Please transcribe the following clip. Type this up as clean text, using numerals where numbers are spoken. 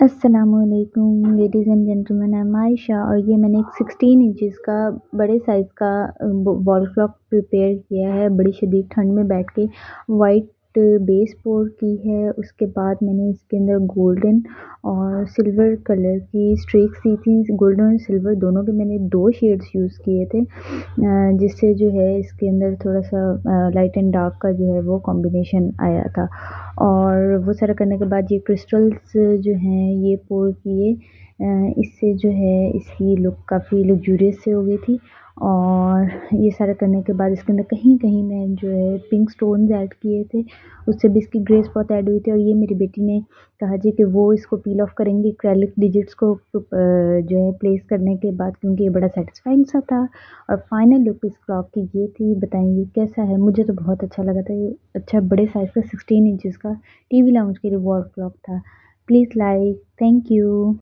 अस्सलामुअलैकुम ladies and gentleman, I am Ayesha और ये मैंने एक 16 इंचेस का बड़े साइज़ का वॉल क्लॉक प्रिपेयर किया है बड़ी शदीद ठंड में बैठ के। वाइट बेस पोर की है, उसके बाद मैंने इसके अंदर गोल्डन और सिल्वर कलर की स्ट्रीक्स दी थी। गोल्डन और सिल्वर दोनों के मैंने 2 शेड्स यूज़ किए थे, जिससे जो है इसके अंदर थोड़ा-सा लाइट एंड डार्क का जो है वो कॉम्बिनेशन आया था। और वो सारा करने के बाद ये क्रिस्टल्स जो हैं ये पोर किए। इससे जो है इसकी लुक काफ़ी लग्ज़ूरियस से हो गई थी। और ये सारा करने के बाद इसके अंदर कहीं-कहीं मैं जो है पिंक स्टोन्स ऐड किए थे, उससे भी इसकी ग्रेस बहुत ऐड हुई थी। और ये मेरी बेटी ने कहा जी कि वो इसको पील ऑफ करेंगी एक्रेलिक डिजिट्स को जो है प्लेस करने के बाद, क्योंकि ये बड़ा सैटिस्फाइंग सा था। और फाइनल लुक इस क्लॉक की ये थी। बताएँगे कैसा है? मुझे तो बहुत अच्छा लगा था ये। अच्छा बड़े साइज़ का 16 इंचेस का टीवी लाउंज के लिए वॉल क्लॉक था। Please like, thank you.